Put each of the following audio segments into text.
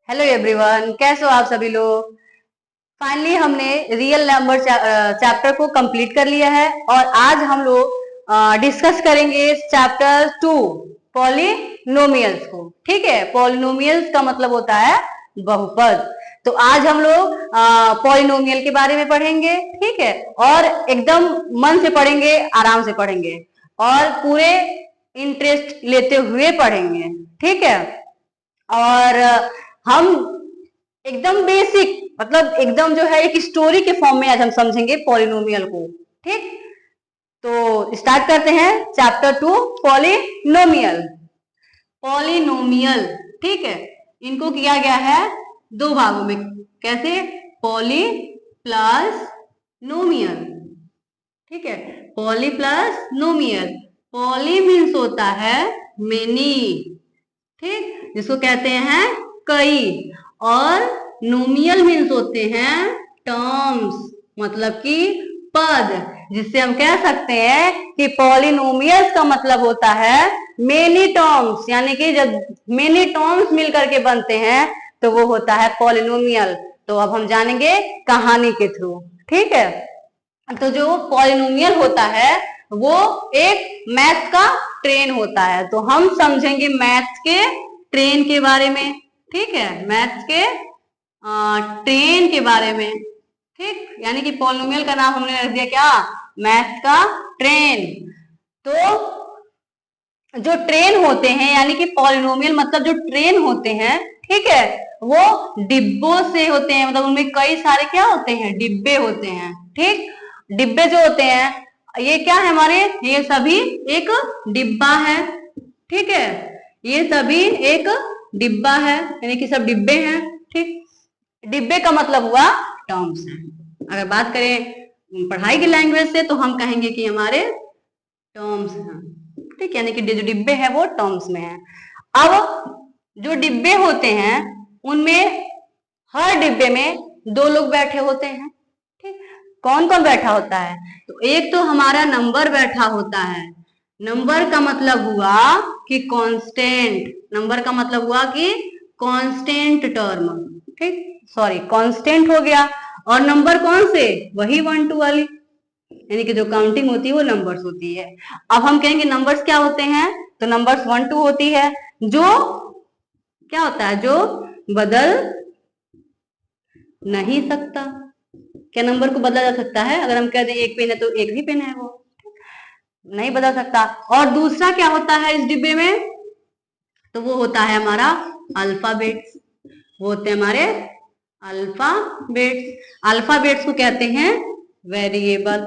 Hello everyone, कैसे हो आप सभी लोग। फाइनली हमने रियल नंबर चैप्टर को कंप्लीट कर लिया है और आज हम लोग डिस्कस करेंगे चैप्टर 2 पॉलिनोमियल्स को। ठीक है, पॉलिनोमियल्स का मतलब होता है बहुपद। तो आज हम लोग पॉलिनोमियल के बारे में पढ़ेंगे। ठीक है, और एकदम मन से पढ़ेंगे, आराम से पढ़ेंगे और पूरे इंटरेस्ट लेते हुए पढ़ेंगे। ठीक है, और हम एकदम बेसिक मतलब एकदम जो है एक स्टोरी के फॉर्म में आज हम समझेंगे पॉलिनोमियल को। ठीक, तो स्टार्ट करते हैं चैप्टर 2 पॉलिनोमियल। पॉलिनोमियल, ठीक है, इनको किया गया है दो भागों में। कैसे? Poly plus नोमियल। ठीक है, पॉली प्लस नोमियल। पॉली मीन्स होता है मेनी, ठीक, जिसको कहते हैं कई, और नोमियल मीन्स होते हैं टर्म्स, मतलब कि पद, जिससे हम कह सकते हैं कि पॉलिनोमियल्स का मतलब होता है मेनी टर्म्स, यानी कि जब मेनी टर्म्स मिलकर के बनते हैं तो वो होता है पॉलिनोमियल। तो अब हम जानेंगे कहानी के थ्रू। ठीक है, तो जो पॉलिनोमियल होता है वो एक मैथ का ट्रेन होता है। तो हम समझेंगे मैथ के ट्रेन के बारे में। ठीक है, मैथ के ट्रेन के बारे में। ठीक, यानी कि पॉलिनोमियल का नाम हमने रख दिया क्या? मैथ का ट्रेन। तो जो ट्रेन होते हैं, यानी कि पॉलिनोमियल मतलब जो ट्रेन होते हैं, ठीक है, वो डिब्बों से होते हैं। मतलब उनमें कई सारे क्या होते हैं? डिब्बे होते हैं। ठीक, डिब्बे जो होते हैं ये क्या है हमारे? ये सभी एक डिब्बा है। ठीक है, ये सभी एक डिब्बा है, यानी कि सब डिब्बे हैं। ठीक, डिब्बे का मतलब हुआ टर्म्स है। अगर बात करें पढ़ाई की लैंग्वेज से तो हम कहेंगे कि हमारे टर्म्स हैं। ठीक, यानी कि जो डिब्बे हैं वो टर्म्स में है। अब जो डिब्बे होते हैं उनमें हर डिब्बे में दो लोग बैठे होते हैं। ठीक, कौन कौन बैठा होता है? तो एक तो हमारा नंबर बैठा होता है। नंबर का मतलब हुआ कि कांस्टेंट। नंबर का मतलब हुआ कि कांस्टेंट टर्म। ठीक, सॉरी, कांस्टेंट हो गया। और नंबर कौन से? वही 1 2 वाली, यानी कि जो काउंटिंग होती है वो नंबर्स होती है। अब हम कहेंगे नंबर्स क्या होते हैं? तो नंबर्स 1 2 होती है, जो क्या होता है? जो बदल नहीं सकता। क्या नंबर को बदला जा सकता है? अगर हम कह दें एक पेन है तो एक ही पेन है, वो नहीं बदल सकता। और दूसरा क्या होता है इस डिब्बे में? तो वो होता है हमारा अल्फाबेट्स। वो होते हैं हमारे अल्फाबेट्स। अल्फाबेट्स को कहते हैं वेरिएबल।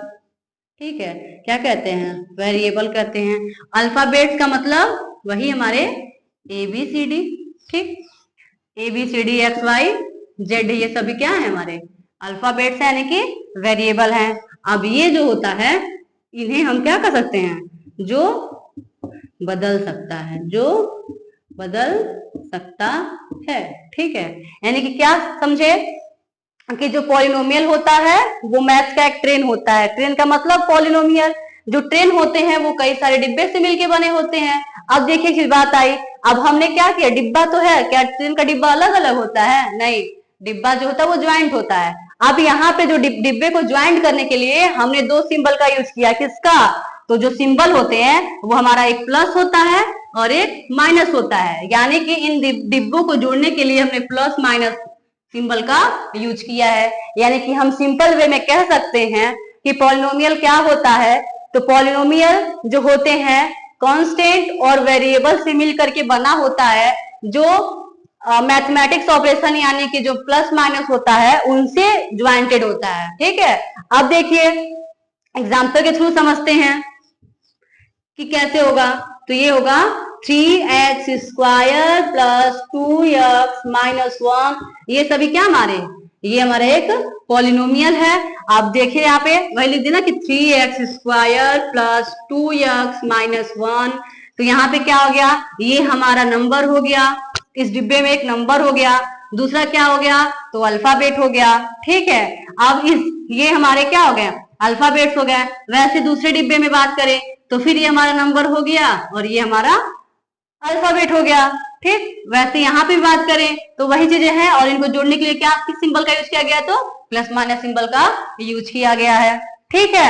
ठीक है, क्या कहते हैं? वेरिएबल कहते हैं। अल्फाबेट्स का मतलब वही हमारे ABCD। ठीक, ABCD XY Z, ये सभी क्या है? हमारे अल्फाबेट्स है, यानी कि वेरिएबल है। अब ये जो होता है इन्हें हम क्या कर सकते हैं? जो बदल सकता है, जो बदल सकता है। ठीक है, यानी कि क्या समझे कि जो पॉलिनोमियल होता है वो मैथ्स का एक ट्रेन होता है। ट्रेन का मतलब पॉलिनोमियल। जो ट्रेन होते हैं वो कई सारे डिब्बे से मिलके बने होते हैं। अब देखिए किस बात आई। अब हमने क्या किया? डिब्बा तो है, क्या ट्रेन का डिब्बा अलग अलग होता है? नहीं, डिब्बा जो होता है वो ज्वाइंट होता है। अब यहाँ पे जो डिब्बे को ज्वाइंट करने के लिए हमने दो सिंबल का यूज किया। किसका? तो जो सिंबल होते हैं वो हमारा एक प्लस होता है और एक माइनस होता है, यानी कि इन डिब्बों को जोड़ने के लिए हमने प्लस माइनस सिंबल का यूज किया है। यानी कि हम सिंपल वे में कह सकते हैं कि पॉलिनोमियल क्या होता है। तो पॉलिनोमियल जो होते हैं कांस्टेंट और वेरिएबल से मिलकर के बना होता है, जो मैथमेटिक्स ऑपरेशन यानी कि जो प्लस माइनस होता है उनसे ज्वाइंटेड होता है। ठीक है, अब देखिए एग्जाम्पल के थ्रू समझते हैं कि कैसे होगा। तो ये होगा 3x² प्लस 2x माइनस 1। ये सभी क्या हमारे? ये हमारा एक पॉलिनोमियल है। आप देखिए यहाँ पे वही लिख देना कि 3x² प्लस 2x माइनस 1। तो यहाँ पे क्या हो गया? ये हमारा नंबर हो गया, इस डिब्बे में एक नंबर हो गया। दूसरा क्या हो गया? तो अल्फाबेट हो गया। ठीक है, अब ये हमारे क्या हो गया? अल्फाबेट्स हो गया। वैसे दूसरे डिब्बे में बात करें तो फिर ये हमारा नंबर हो गया और ये हमारा अल्फाबेट हो गया। ठीक, वैसे यहाँ पे बात करें तो वही चीजें हैं, और इनको जोड़ने के लिए क्या किस सिंबल का यूज किया गया, तो प्लस माइनस सिंबल का यूज किया गया है। ठीक है,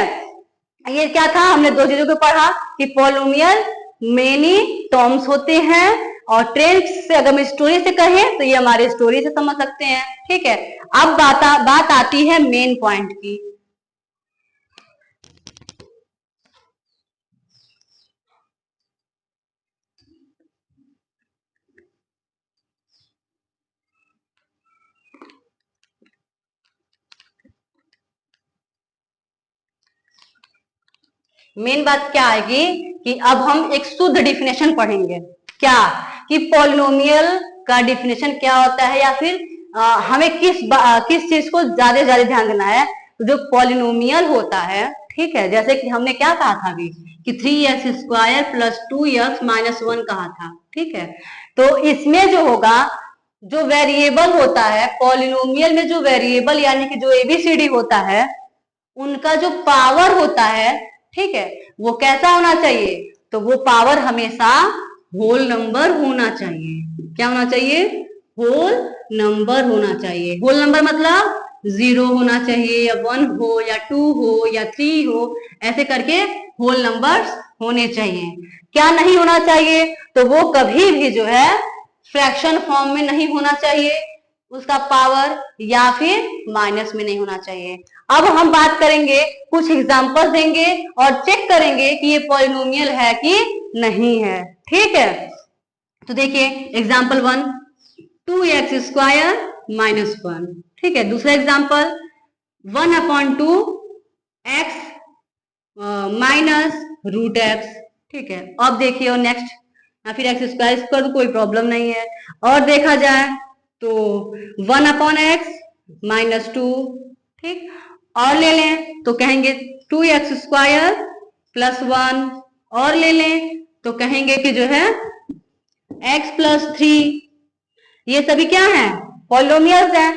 ये क्या था, हमने दो चीजों को पढ़ा कि पॉलिनोमियल मेनी टर्म्स होते हैं, और ट्रेंड्स से अगर हम स्टोरी से कहें तो ये हमारे स्टोरी से समझ सकते हैं। ठीक है, अब बात आती है मेन पॉइंट की। मेन बात क्या आएगी कि अब हम एक शुद्ध डिफिनेशन पढ़ेंगे, क्या कि पॉलिनोमियल का डिफिनेशन क्या होता है, या फिर हमें किस चीज को ज्यादा ज्यादा ध्यान देना है। तो जो पॉलिनोमियल होता है, ठीक है, जैसे कि हमने क्या कहा था अभी कि 3x² प्लस 2x माइनस 1 कहा था। ठीक है, तो इसमें जो होगा, जो वेरिएबल होता है पॉलिनोमियल में, जो वेरिएबल यानी कि जो एबीसीडी होता है, उनका जो पावर होता है, ठीक है, वो कैसा होना चाहिए, तो वो पावर हमेशा होल नंबर होना चाहिए। क्या होना चाहिए, होल नंबर होना चाहिए। होल नंबर मतलब 0 होना चाहिए, या 1 हो, या 2 हो, या 3 हो, ऐसे करके होल नंबर्स होने चाहिए। क्या नहीं होना चाहिए, तो वो कभी भी जो है फ्रैक्शन फॉर्म में नहीं होना चाहिए उसका पावर, या फिर माइनस में नहीं होना चाहिए। अब हम बात करेंगे, कुछ एग्जांपल देंगे और चेक करेंगे कि ये पॉलिनोमियल है कि नहीं है। ठीक है, तो देखिए एग्जांपल 1, 2x² माइनस 1। ठीक है, दूसरा example 1/2 x minus root x. ठीक है, अब देखिए और नेक्स्ट, या फिर x² कर कोई प्रॉब्लम नहीं है। और देखा जाए तो 1/x माइनस 2। ठीक, और ले लें तो कहेंगे 2x² प्लस 1, और ले लें तो कहेंगे कि जो है x प्लस 3। ये सभी क्या है, पॉलिनोमियल्स हैं।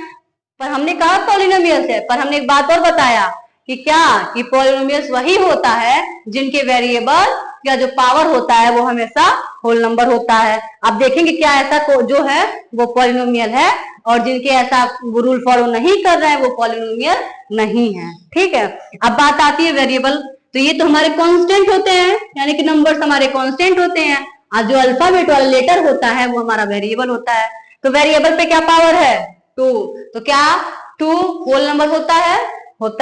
पर हमने कहा पॉलिनोमियल्स है, पर हमने एक बात और बताया कि क्या, कि पॉलिनोमियल्स वही होता है जिनके वेरिएबल या जो पावर होता है वो हमेशा होल नंबर होता है। अब देखेंगे क्या ऐसा जो है वो पॉलिनोमियल है, और जिनके ऐसा रूल फॉलो नहीं कर रहे हैं वो पॉलिनोमियल नहीं है। ठीक है, अब बात आती है वेरिएबल। तो ये तो हमारे कांस्टेंट होते हैं, यानी कि नंबर्स हमारे कांस्टेंट होते हैं, और जो अल्फाबेट वाला लेटर होता है वो हमारा वेरिएबल होता है। तो वेरिएबल पे क्या पावर है, 2, तो क्या 2 होल नंबर होता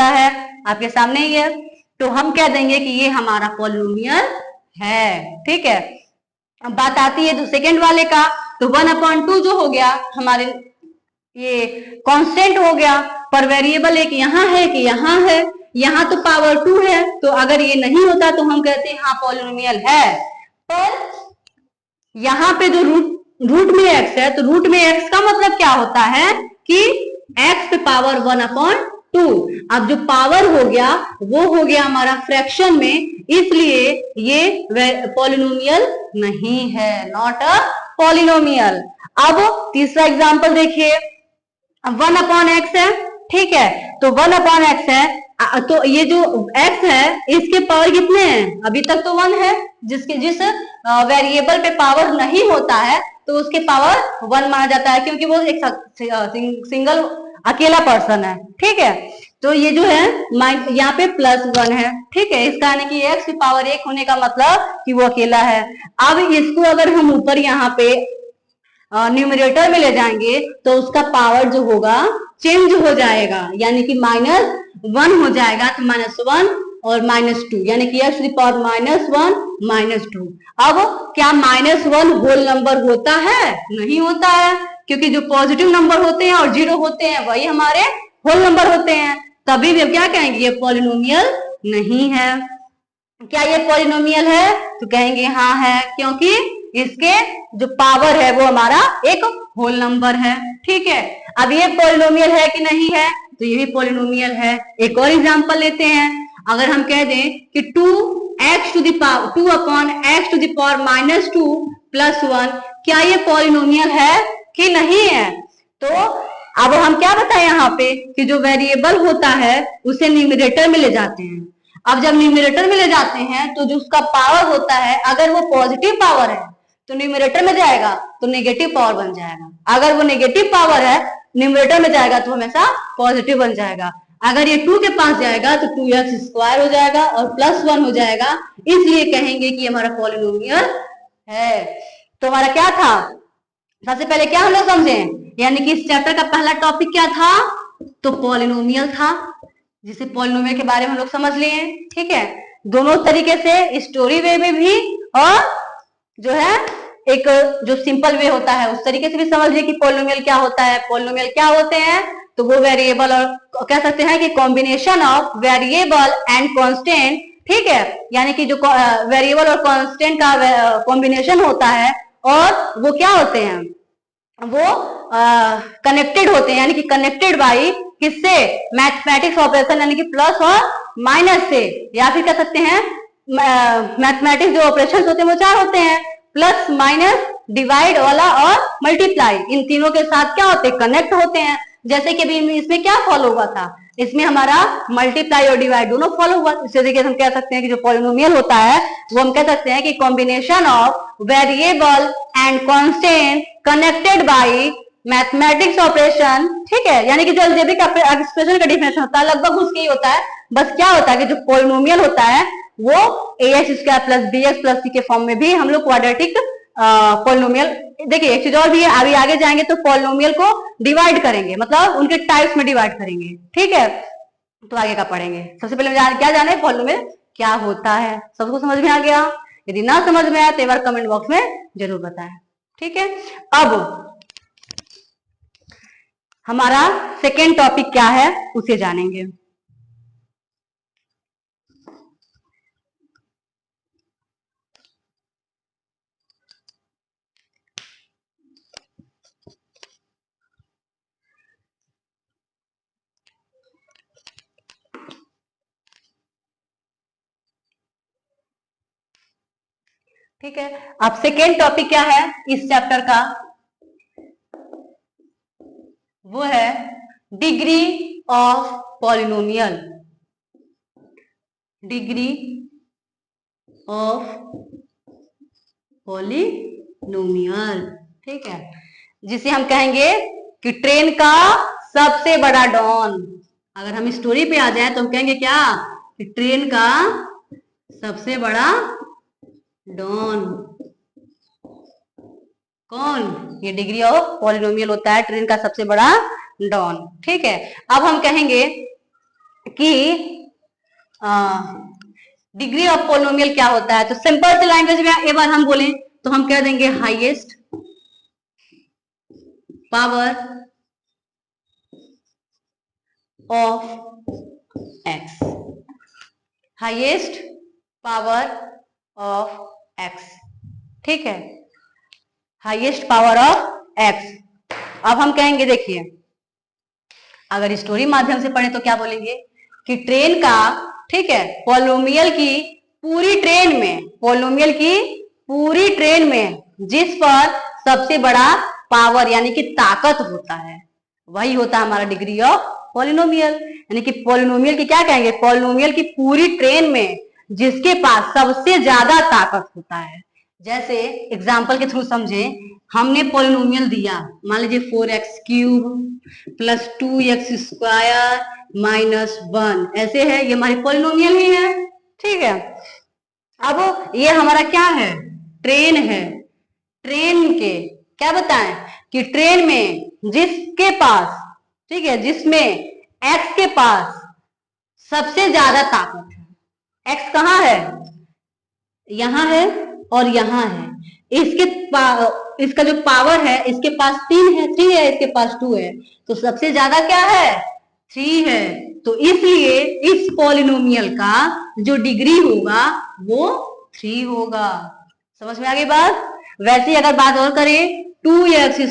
है आपके सामने ही है। तो हम कह देंगे कि ये हमारा पॉलिनोमियल है। ठीक है, अब बात आती है सेकेंड वाले का। तो 1/2 जो हो गया हमारे, ये कांस्टेंट हो गया, पर वेरिएबल एक यहाँ है कि यहाँ है, यहाँ तो पावर 2 है, तो अगर ये नहीं होता तो हम कहते हैं हाँ पॉलिनोमियल है। पर यहाँ पे जो रूट में x है, तो रूट में x का मतलब क्या होता है कि x पे पावर 1/2। अब जो पावर हो गया वो हो गया हमारा फ्रैक्शन में, इसलिए ये पॉलिनोमियल नहीं है, नॉट अ पॉलिनोमियल। अब तीसरा एग्जांपल देखिए, 1/x है। ठीक है, तो 1/x है, तो ये जो x है इसके पावर कितने हैं, अभी तक तो 1 है। जिस वेरिएबल पे पावर नहीं होता है तो उसके पावर 1 माना जाता है, क्योंकि वो एक सिंगल अकेला पर्सन है। ठीक है, तो ये जो है यहाँ पे +1 है। ठीक है, इसका यानी कि x की पावर 1 होने का मतलब कि वो अकेला है। अब इसको अगर हम ऊपर यहाँ पे न्यूमरेटर में ले जाएंगे तो उसका पावर जो होगा चेंज हो जाएगा, यानी कि -1 हो जाएगा। तो -1 और -2, यानी कि x टू द पावर -1 -2। अब क्या -1 होल नंबर होता है, नहीं होता है, क्योंकि जो पॉजिटिव नंबर होते हैं और 0 होते हैं वही हमारे होल नंबर होते हैं। तभी भी क्या कहेंगे, ये पॉलिनोमियल नहीं है। क्या ये पॉलिनोमियल है, तो कहेंगे हाँ है, क्योंकि इसके जो पावर है वो हमारा एक होल नंबर है। ठीक है, अब ये पॉलिनोमियल है कि नहीं है, तो ये भी पॉलिनोमियल है। एक और एग्जांपल लेते हैं, अगर हम कह दें कि 2x to the power 2/x to the power -2 + 1, क्या ये पॉलिनोमियल है कि नहीं है। तो अब हम क्या बताएं यहाँ पे कि जो वेरिएबल होता है उसे न्यूमरेटर में ले जाते हैं। अब जब न्यूमरेटर में ले जाते हैं तो जो उसका पावर होता है, अगर वो पॉजिटिव पावर है तो न्यूमरेटर में जाएगा तो नेगेटिव पावर बन जाएगा। अगर वो नेगेटिव पावर है न्यूमरेटर में जाएगा तो हमेशा पॉजिटिव बन जाएगा। अगर ये 2 के पास जाएगा तो 2x² हो जाएगा और +1 हो जाएगा, इसलिए कहेंगे कि हमारा पॉलिनोमियल है। तो हमारा क्या था, सबसे पहले क्या हम लोग समझे, यानी कि इस चैप्टर का पहला टॉपिक क्या था, तो पॉलिनोमियल था, जिसे पॉलिनोमियल के बारे में हम लोग समझ लिए। ठीक है, दोनों तरीके से, स्टोरी वे में भी और जो है एक जो सिंपल वे होता है उस तरीके से भी समझ लिए कि पॉलिनोमियल क्या होता है। पॉलिनोमियल क्या होते हैं, तो वो वेरिएबल और कह सकते हैं कि combination of variable and constant. ठीक है, यानी कि जो वेरिएबल और कांस्टेंट का कॉम्बिनेशन होता है, और वो क्या होते हैं, वो कनेक्टेड होते हैं, यानी कि कनेक्टेड बाई किससे, मैथमेटिक्स ऑपरेशन, यानी कि प्लस और माइनस से, या फिर कह सकते हैं मैथमेटिक्स जो ऑपरेशन होते हैं वो 4 होते हैं, प्लस माइनस डिवाइड वाला और मल्टीप्लाई, इन तीनों के साथ क्या होते हैं, कनेक्ट होते हैं। जैसे कि अभी इसमें क्या फॉलो हुआ था, इसमें हमारा मल्टीप्लाई और डिवाइड दोनों फॉलो हुआ। इस तरीके से हम कह सकते हैं कि जो पॉलिनोमियल होता है वो हम कह सकते हैं कि combination of variable and constant connected by mathematics operation. ठीक है, यानी कि जो अलजेब्रिक एक्सप्रेशन का डिफिनेशन होता है लगभग उसके ही होता है, बस क्या होता है कि जो पॉलिनोमियल होता है वो ax² + bx + c के फॉर्म में भी हम लोग क्वाड्रेटिक पॉलिनोमियल, देखिए एक चीज और भी है, अभी आगे जाएंगे तो पॉलिनोमियल को डिवाइड करेंगे, मतलब उनके टाइप्स में डिवाइड करेंगे। ठीक है, तो आगे का पढ़ेंगे। सबसे पहले क्या जाने पॉलिनोमियल क्या होता है, सबको समझ में आ गया? यदि ना समझ में आया तो एक बार कमेंट बॉक्स में जरूर बताएं। ठीक है, अब हमारा सेकेंड टॉपिक क्या है उसे जानेंगे। ठीक है, अब सेकेंड टॉपिक क्या है इस चैप्टर का, वो है degree of polynomial. Degree of polynomial, ठीक है, जिसे हम कहेंगे कि ट्रेन का सबसे बड़ा डॉन। अगर हम स्टोरी पे आ जाए तो हम कहेंगे क्या, कि ट्रेन का सबसे बड़ा डॉन कौन, ये डिग्री ऑफ पॉलिनोमियल होता है, ट्रेन का सबसे बड़ा डॉन। ठीक है, अब हम कहेंगे कि डिग्री ऑफ पॉलिनोमियल क्या होता है, तो सिंपल सी लैंग्वेज में एक बार हम बोलें तो हम कह देंगे highest power of x, highest power of x. ठीक है, हाईएस्ट पावर ऑफ एक्स। अब हम कहेंगे, देखिए अगर स्टोरी माध्यम से पढ़े तो क्या बोलेंगे कि ट्रेन का, ठीक है, पॉलिनोमियल की पूरी ट्रेन में, पॉलिनोमियल की पूरी ट्रेन में जिस पर सबसे बड़ा पावर यानी कि ताकत होता है वही होता है हमारा डिग्री ऑफ पॉलिनोमियल। यानी कि पॉलिनोमियल की क्या कहेंगे, पॉलिनोमियल की पूरी ट्रेन में जिसके पास सबसे ज्यादा ताकत होता है। जैसे एग्जाम्पल के थ्रू समझे, हमने पॉलिनोमियल दिया, मान लीजिए 4x³ + 2x² - 1, ऐसे है, ये हमारी पॉलिनोमियल ही है। ठीक है, अब ये हमारा क्या है, ट्रेन है। ट्रेन के क्या बताएं कि ट्रेन में जिसके पास, ठीक है, जिसमें x के पास सबसे ज्यादा ताकत है, x कहाँ है, यहां है और यहां है, इसका जो पावर है, इसके पास 3 है, 3 है, इसके पास 2 है, तो सबसे ज्यादा क्या है, 3 है। तो इसलिए इस पॉलिनोमियल का जो डिग्री होगा वो 3 होगा। समझ में आ गई बात? वैसे अगर बात और करें, 2x²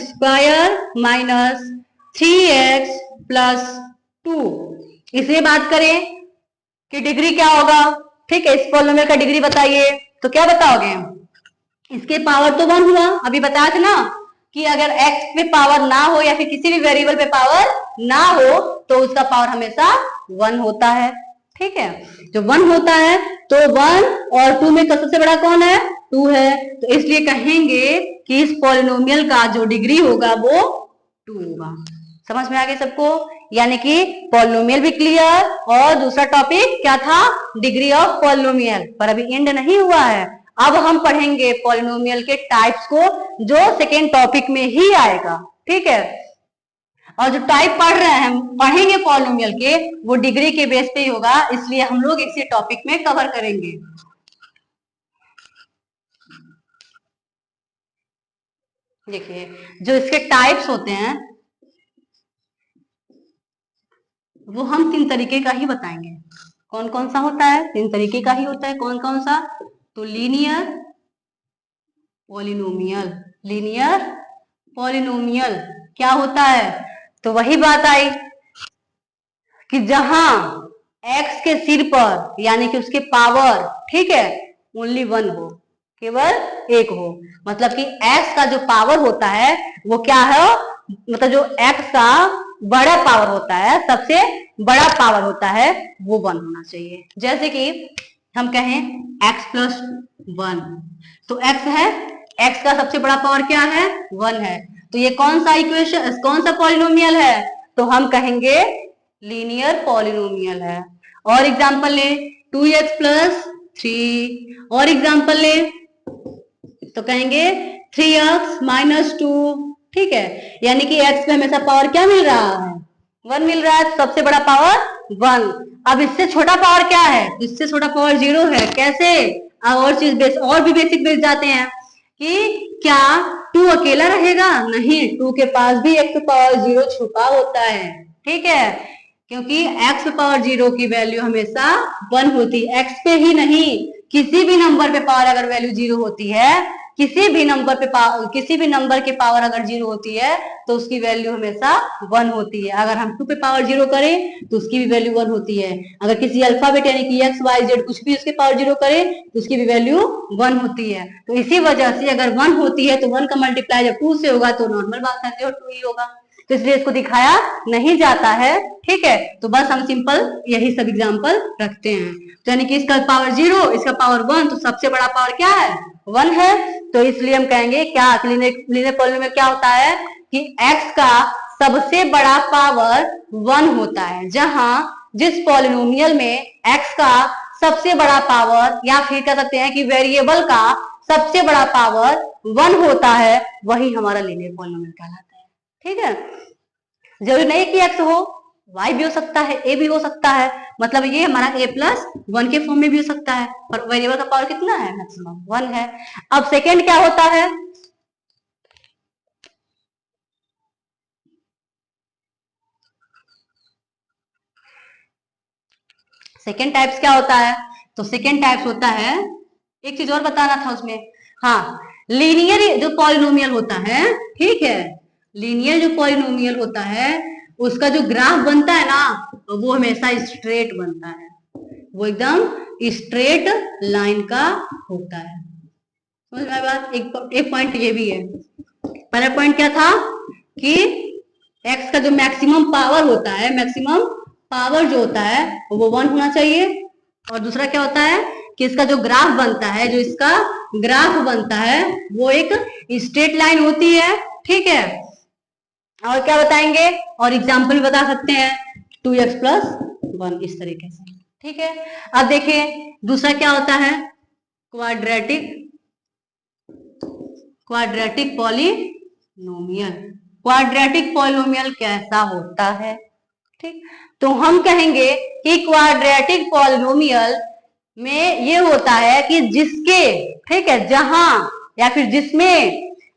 - 3x + 2, इसे बात करें कि डिग्री क्या होगा, ठीक है, इस पॉलिनोमियल का डिग्री बताइए, तो क्या बताओगे, इसके पावर तो 1 हुआ, अभी बताया था ना कि अगर x पे पावर ना हो या फिर किसी भी वेरिएबल पे पावर ना हो तो उसका पावर हमेशा 1 होता है। ठीक है, जो 1 होता है तो 1 और 2 में सबसे बड़ा कौन है? 2 है, तो इसलिए कहेंगे कि इस पॉलिनोमियल का जो डिग्री होगा वो 2 होगा। समझ में आ गया सबको? यानी कि पॉलिनोमियल भी क्लियर, और दूसरा टॉपिक क्या था? Degree of polynomial. पर अभी एंड नहीं हुआ है, अब हम पढ़ेंगे पॉलिनोमियल के टाइप्स को, जो सेकेंड टॉपिक में ही आएगा। ठीक है, और जो टाइप पढ़ रहे हैं, पढ़ेंगे पॉलिनोमियल के, वो डिग्री के बेस पे ही होगा, इसलिए हम लोग इसी टॉपिक में कवर करेंगे। देखिए, जो इसके टाइप्स होते हैं वो हम 3 तरीके का ही बताएंगे। कौन कौन सा होता है? 3 तरीके का ही होता है। कौन कौन सा? तो लीनियर पॉलिनोमियल। लीनियर पॉलिनोमियल क्या होता है? तो वही बात आई कि जहां x के सिर पर, यानी कि उसके पावर, ठीक है, ओनली 1 हो, केवल 1 हो। मतलब कि x का जो पावर होता है वो क्या है? मतलब जो x का बड़ा पावर होता है, सबसे बड़ा पावर होता है, वो 1 होना चाहिए। जैसे कि हम कहें x प्लस 1, तो x है, x का सबसे बड़ा पावर क्या है? 1 है। तो ये कौन सा इक्वेशन, कौन सा पॉलिनोमियल है? तो हम कहेंगे लीनियर पॉलिनोमियल है। और एग्जांपल ले 2x प्लस 3, और एग्जांपल ले तो कहेंगे 3x माइनस 2। ठीक है, यानी कि x पे हमेशा पावर क्या मिल रहा है? 1 मिल रहा है, सबसे बड़ा पावर 1। अब इससे छोटा पावर क्या है? इससे छोटा पावर 0 है। कैसे? और चीज बेस, और भी बेसिक बेस जाते हैं कि क्या 2 अकेला रहेगा? नहीं, 2 के पास भी x पावर 0 छुपा होता है। ठीक है, क्योंकि x पावर 0 की वैल्यू हमेशा 1 होती है। x पे ही नहीं, किसी भी नंबर पे पावर अगर वैल्यू 0 होती है, किसी भी नंबर के पावर अगर 0 होती है तो उसकी वैल्यू हमेशा 1 होती है। अगर हम 2 पे पावर 0 करें तो उसकी भी वैल्यू 1 होती है। अगर किसी अल्फाबेट यानी कि x y z कुछ भी उसके पावर 0 करें तो उसकी भी वैल्यू 1 होती है। तो इसी वजह से अगर 1 होती है तो 1 का मल्टीप्लाई जब 2 से होगा तो नॉर्मल बात है, जो 2 ही होगा, तो इसलिए इसको दिखाया नहीं जाता है। ठीक है, तो बस हम सिंपल यही सब एग्जांपल रखते हैं। तो यानी कि इसका पावर 0, इसका पावर 1, तो सबसे बड़ा पावर क्या है? 1 है। तो इसलिए हम कहेंगे क्या लीनियर पॉलिनोमियल क्या होता है कि x का सबसे बड़ा पावर 1 होता है। जहां जिस पॉलिनोमियल में x का सबसे बड़ा पावर, या फिर कह सकते हैं कि वेरिएबल का सबसे बड़ा पावर 1 होता है, वही हमारा लीनियर पॉलिनोमियल कहलाता है। ठीक है, जरूरी नहीं कि x हो, y भी हो सकता है, a भी हो सकता है। मतलब ये हमारा a प्लस 1 के फॉर्म में भी हो सकता है, पर वेरिएबल का पावर कितना है? मैक्सिमम 1 है। अब सेकेंड क्या होता है? सेकेंड टाइप्स क्या होता है? तो सेकेंड टाइप्स होता है, एक चीज और बताना था उसमें, हाँ, लीनियर जो पॉलिनोमियल होता है, ठीक है, लीनियर जो पॉलिनोमियल होता है उसका जो ग्राफ बनता है ना, वो हमेशा स्ट्रेट बनता है, वो एकदम स्ट्रेट लाइन का होता है। समझ में बात? एक पॉइंट ये भी है। पहला पॉइंट क्या था कि x का जो मैक्सिमम पावर होता है, मैक्सिमम पावर जो होता है वो 1 होना चाहिए। और दूसरा क्या होता है कि इसका जो ग्राफ बनता है, जो इसका ग्राफ बनता है वो एक स्ट्रेट लाइन होती है। ठीक है, और क्या बताएंगे? और एग्जाम्पल भी बता सकते हैं, 2x प्लस 1, इस तरीके से। ठीक है, अब देखिए दूसरा क्या होता है? Quadratic polynomial. क्वाड्रेटिक पॉलिनोमियल कैसा होता है? ठीक, तो हम कहेंगे कि क्वाड्रेटिक पॉलिनोमियल में ये होता है कि जिसके, ठीक है, जहां या फिर जिसमें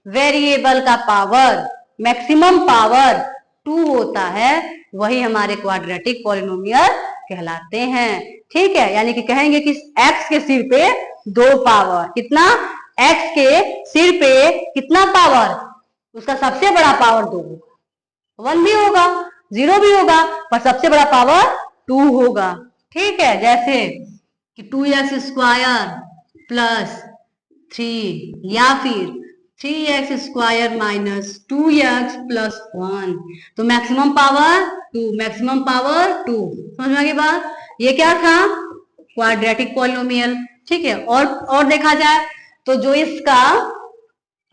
वेरिएबल का पावर, मैक्सिमम पावर 2 होता है, वही हमारे क्वाड्रेटिक पॉलिनोमियल कहलाते हैं। ठीक है, यानी कि कहेंगे कि x के सिर पे 2 पावर, कितना? x के सिर पे कितना पावर? उसका सबसे बड़ा पावर 2 होगा, 1 भी होगा, 0 भी होगा, पर सबसे बड़ा पावर 2 होगा। ठीक है, जैसे कि 2x स्क्वायर प्लस 3, या फिर 3x square minus 2x plus 1, तो मैक्सिमम पावर 2, मैक्सिमम पावर 2। समझ में आ गई बात? ये क्या था, क्वाड्रेटिक पॉलिनोमियल। ठीक है, और देखा जाए तो जो इसका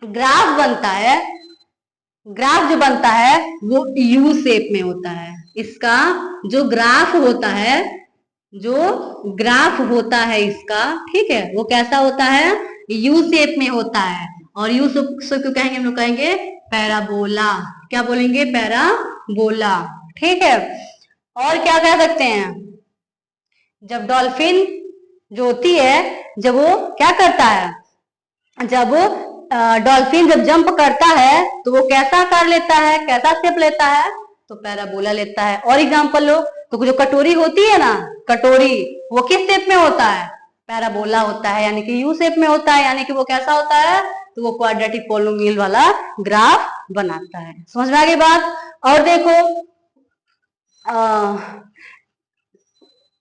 ग्राफ बनता है, ग्राफ जो बनता है वो यू शेप में होता है। इसका जो ग्राफ होता है, जो ग्राफ होता है इसका, ठीक है, वो कैसा होता है, यू शेप में होता है। और यू शेप को कहेंगे, हम लोग कहेंगे पैराबोला। क्या बोलेंगे, पैराबोला। ठीक है, और क्या कह सकते हैं, जब डॉल्फिन जो होती है, जब वो क्या करता है, जब डॉल्फिन जब जंप करता है तो वो कैसा आकार लेता है, कैसा शेप लेता है, तो पैराबोला लेता है। और एग्जांपल लो तो जो कटोरी होती है ना, कटोरी, वो किस शेप में होता है, पैराबोला होता है, यानी कि यू शेप में होता है, यानी कि वो कैसा होता है, तो वो क्वाड्रेटिक पॉलिनोमियल वाला ग्राफ बनाता है। समझ में आ गई बात। और देखो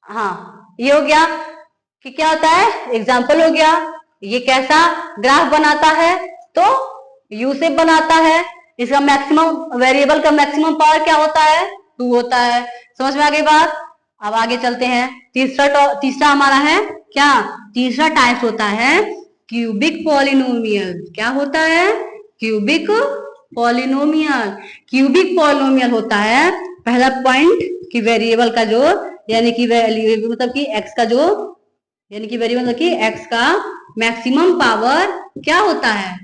हाँ, ये हो गया कि क्या होता है, एग्जाम्पल हो गया, ये कैसा ग्राफ बनाता है, तो यू शेप बनाता है। इसका मैक्सिमम, वेरिएबल का मैक्सिमम पावर क्या होता है, 2 होता है। समझ में आ गई बात। अब आगे चलते हैं, तीसरा हमारा है क्या, तीसरा टाइप होता है क्यूबिक पॉलिनोमियल। क्या होता है, क्यूबिक पॉलिनोमियल। क्यूबिक पॉलिनोमियल होता है, पहला पॉइंट कि वेरिएबल का जो, यानी कि वैल्यू मतलब कि एक्स का जो, यानी कि वेरिएबल मतलब कि एक्स का मैक्सिमम पावर क्या होता है,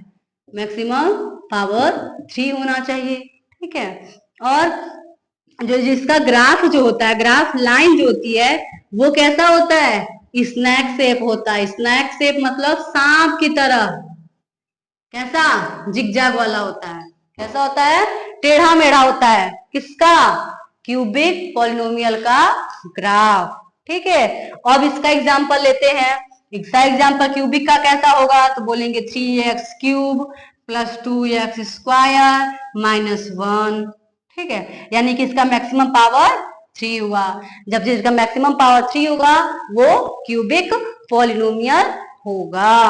मैक्सिमम पावर 3 होना चाहिए। ठीक है, और जो जिसका ग्राफ जो होता है, ग्राफ लाइन जो होती है, वो कैसा होता है, स्नैक शेप होता है। स्नैक शेप मतलब सांप की तरह, कैसा, जिगजैग वाला होता है। कैसा होता है, टेढ़ा मेढ़ा होता है। किसका, क्यूबिक पॉलिनोमियल का ग्राफ। ठीक है, अब इसका एग्जांपल लेते हैं। इसका एग्जांपल क्यूबिक का कैसा होगा, तो बोलेंगे 3x cube plus 2x square minus 1। ठीक है, यानी कि इसका मैक्सिमम पावर 3 हुआ। जब जिसका मैक्सिमम पावर 3 होगा वो क्यूबिक पॉलिनोमियल होगा।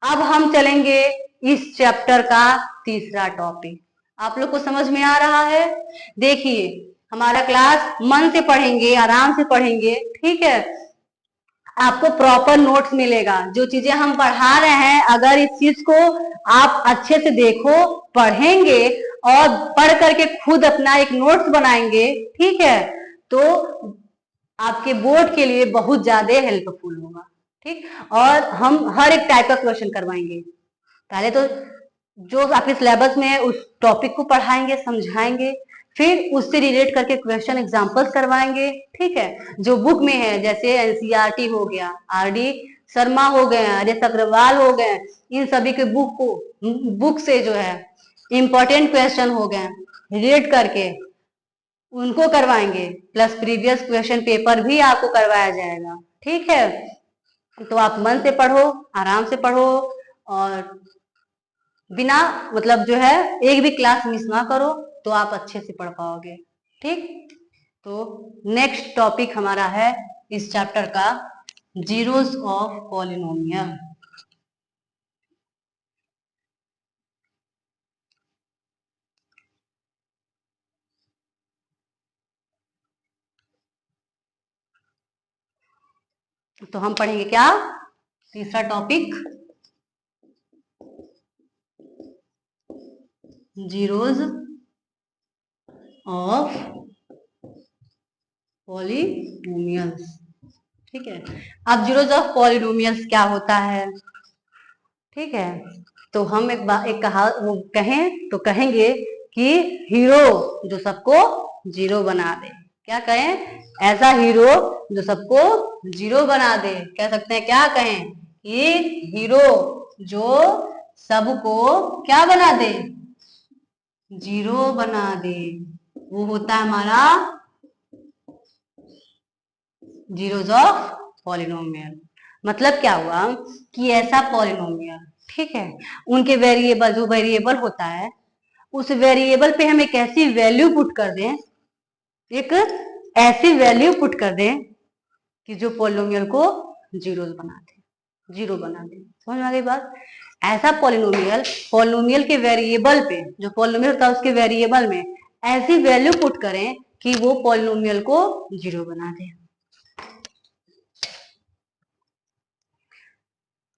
अब हम चलेंगे इस चैप्टर का तीसरा टॉपिक। आप लोग को समझ में आ रहा है। देखिए, हमारा क्लास मन से पढ़ेंगे, आराम से पढ़ेंगे। ठीक है, आपको प्रॉपर नोट्स मिलेगा। जो चीजें हम पढ़ा रहे हैं, अगर इस चीज को आप अच्छे से देखो, पढ़ेंगे और पढ़ करके खुद अपना एक नोट्स बनाएंगे, ठीक है, तो आपके बोर्ड के लिए बहुत ज्यादा हेल्पफुल होगा। ठीक, और हम हर एक टाइप का क्वेश्चन करवाएंगे। पहले तो जो आपके सिलेबस में है उस टॉपिक को पढ़ाएंगे, समझाएंगे, फिर उससे रिलेट करके क्वेश्चन एग्जांपल्स करवाएंगे। ठीक है, जो बुक में है, जैसे एनसीईआरटी हो गया, आरडी शर्मा हो गए, आर एस अग्रवाल हो गए, इन सभी के बुक से जो है इंपॉर्टेंट क्वेश्चन हो गए, रिलेट करके उनको करवाएंगे। प्लस प्रीवियस क्वेश्चन पेपर भी आपको करवाया जाएगा। ठीक है, तो आप मन से पढ़ो, आराम से पढ़ो, और बिना मतलब जो है एक भी क्लास मिस ना करो, तो आप अच्छे से पढ़ पाओगे। ठीक, तो नेक्स्ट टॉपिक हमारा है इस चैप्टर का, जीरोस ऑफ पॉलिनोमियल। तो हम पढ़ेंगे क्या, तीसरा टॉपिक, जीरोस ऑफ पॉलिनोमियल्स। ठीक है, अब जीरोस ऑफ पॉलिनोमियल्स क्या होता है। ठीक है, तो हम एक कहा वो कहें तो कहेंगे कि हीरो जो सबको जीरो बना दे। क्या कहें, ऐसा हीरो जो सबको जीरो बना दे। कह सकते हैं, क्या कहें, कि हीरो जो सबको क्या बना दे, जीरो बना दे, वो होता है हमारा जीरोस ऑफ पॉलिनोमियल। मतलब क्या हुआ कि ऐसा पॉलिनोमियल, ठीक है, उनके वेरिएबल, जो वेरिएबल होता है, उस वेरिएबल पे हम एक ऐसी वैल्यू पुट कर दें, एक ऐसी वैल्यू पुट कर दें कि जो पॉलिनोमियल को जीरो बना दे, जीरो बना दे। समझ में आ गई बात। ऐसा पॉलिनोमियल, पॉलिनोमियल के वेरिएबल पे, जो पॉलिनोमियल होता है उसके वेरिएबल में ऐसी वैल्यू पुट करें कि वो पॉलिनोमियल को जीरो बना दे।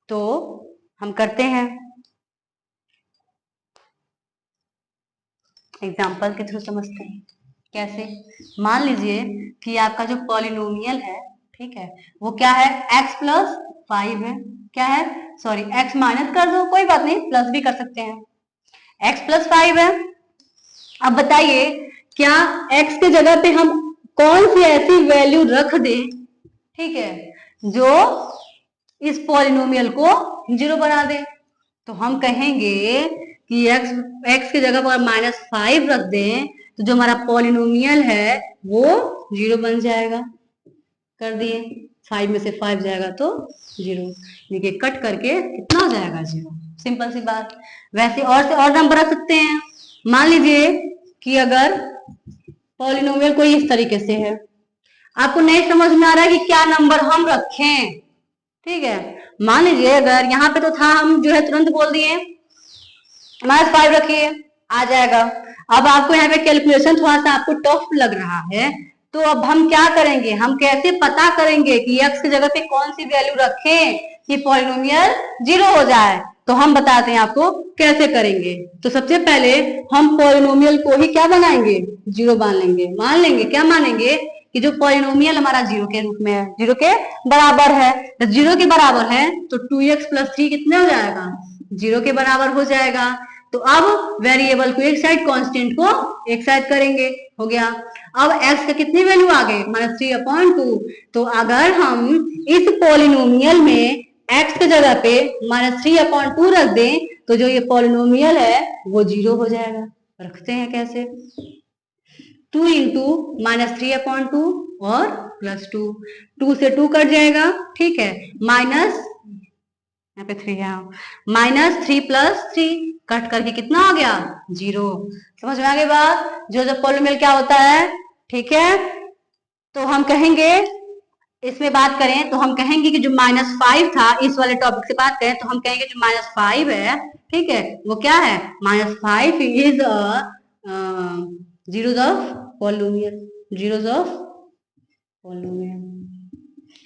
तो हम करते हैं एग्जाम्पल के थ्रू, समझते हैं कैसे। मान लीजिए कि आपका जो पॉलिनोमियल है, ठीक है, वो क्या है, x+5 है। क्या है, सॉरी x माइनस कर दो, कोई बात नहीं, प्लस भी कर सकते हैं। x+5 है। अब बताइए क्या x के जगह पे हम कौन सी ऐसी वैल्यू रख दें, ठीक है, जो इस पॉलिनोमियल को 0 बना दे। तो हम कहेंगे कि x की जगह पर -5 रख दें तो जो हमारा पॉलिनोमियल है वो 0 बन जाएगा। कर दिए, 5 में से 5 जाएगा तो 0, देखिए कट करके कितना हो जाएगा, 0। सिंपल सी बात। वैसे और से और नंबर रख सकते हैं। मान लीजिए कि अगर पॉलिनोमियल कोई इस तरीके से है, आपको नहीं समझ में आ रहा है कि क्या नंबर हम रखें, ठीक है। मान लीजिए अगर यहाँ पे तो था, हम जो है तुरंत बोल दिए -5 रखिए, आ जाएगा। अब आपको यहाँ पे कैलकुलेशन थोड़ा सा आपको टफ लग रहा है, तो अब हम क्या करेंगे, हम कैसे पता करेंगे कि x की जगह पे कौन सी वैल्यू रखें कि पॉलिनोमियल 0 हो जाए। तो हम बताते हैं आपको कैसे करेंगे। तो सबसे पहले हम पॉलिनोमियल को ही क्या बनाएंगे, 0 मान लेंगे। मान लेंगे क्या, मानेंगे कि जो पॉलिनोमियल हमारा 0 के रूप में है, 0 के बराबर है। तो 0 के बराबर है तो 2x + 3 कितने हो जाएगा, 0 के बराबर हो जाएगा। तो अब वेरिएबल को एक साइड, कांस्टेंट को एक साइड करेंगे, हो गया। अब x का कितनी वैल्यू आ गई, -3/2। तो अगर हम इस पॉलिनोमियल में x की जगह पे -3/2 रख दें तो जो ये पॉलिनोमियल है वो 0 हो जाएगा। रखते हैं कैसे, 2 × -3/2 और +2, 2 से 2 कट जाएगा, ठीक है, माइनस यहाँ पे 3 है, -3 + 3 कट करके कितना आ गया, 0। समझ में आ गई बात। जो जो पॉलिनोमियल क्या होता है, ठीक है। तो हम कहेंगे, इसमें बात करें तो हम कहेंगे कि जो -5 था, इस वाले टॉपिक से बात करें तो हम कहेंगे जो -5 है, ठीक है, वो क्या है, -5 is zeros of polynomial, zeros of polynomial.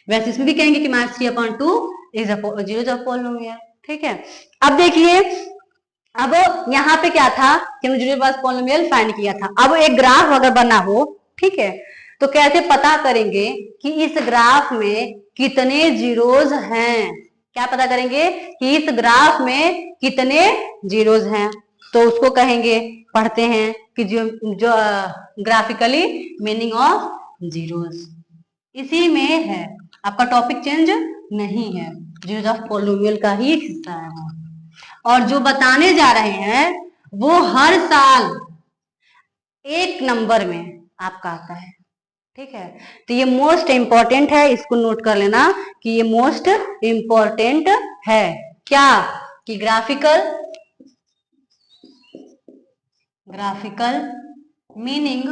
वैसे इसमें भी कहेंगे कि -3/2 इज zeros ऑफ पॉलिनोमियल, ठीक है। अब देखिए, अब यहाँ पे क्या था कि हमने zeros ऑफ पॉलिनोमियल फाइंड किया था। अब एक ग्राफ अगर बना हो, ठीक है, तो कैसे पता करेंगे कि इस ग्राफ में कितने जीरोज हैं। क्या पता करेंगे कि इस ग्राफ में कितने जीरोज हैं। तो उसको कहेंगे, पढ़ते हैं कि जो ग्राफिकली मीनिंग ऑफ जीरोज, इसी में है, आपका टॉपिक चेंज नहीं है, जीरोज ऑफ पॉलिनोमियल का ही एक हिस्सा है वो। और जो बताने जा रहे हैं वो हर साल एक नंबर में आपका आता है, ठीक है। तो ये मोस्ट इंपॉर्टेंट है, इसको नोट कर लेना कि ये मोस्ट इंपॉर्टेंट है। क्या कि ग्राफिकल मीनिंग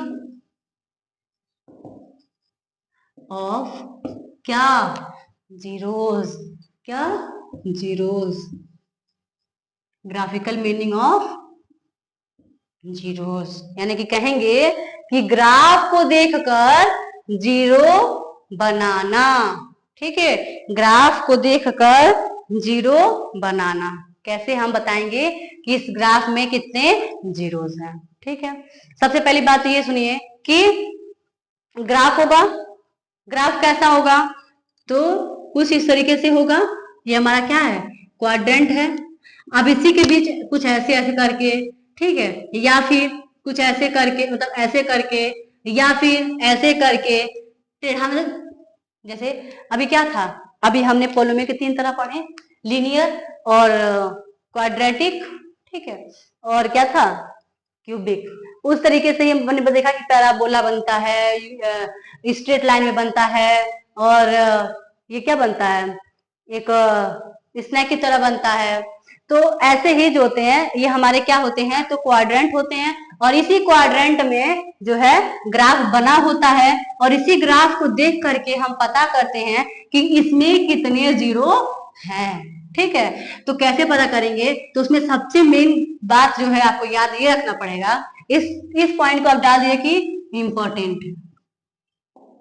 ऑफ क्या, जीरोज, क्या, zeros, graphical meaning of zeros, यानी कि कहेंगे कि ग्राफ को देखकर जीरो बनाना, ठीक है, ग्राफ को देखकर जीरो बनाना। कैसे हम बताएंगे कि इस ग्राफ में कितने जीरोस हैं, ठीक है। सबसे पहली बात तो ये सुनिए कि ग्राफ होगा, ग्राफ कैसा होगा, तो कुछ इस तरीके से होगा। ये हमारा क्या है, क्वाड्रेंट है। अब इसी के बीच कुछ ऐसे ऐसे करके, ठीक है, या फिर कुछ ऐसे करके, मतलब ऐसे करके, या फिर ऐसे करके टेढ़ा, मतलब जैसे अभी क्या था, अभी हमने पॉलिनोमियल के 3 तरह पढ़े, लीनियर और क्वाड्रेटिक, ठीक है, और क्या था, क्यूबिक। उस तरीके से हमने देखा कि पैराबोला बनता है, स्ट्रेट लाइन में बनता है, और ये क्या बनता है, एक स्नैक की तरह बनता है। तो ऐसे ही जो होते हैं ये हमारे क्या होते हैं, तो क्वाड्रेंट होते हैं। और इसी क्वाड्रेंट में जो है ग्राफ बना होता है, और इसी ग्राफ को देख करके हम पता करते हैं कि इसमें कितने जीरो हैं, ठीक है। तो कैसे पता करेंगे, तो उसमें सबसे मेन बात जो है आपको याद ये रखना पड़ेगा, इस पॉइंट को आप डाल दिए कि इम्पोर्टेंट है,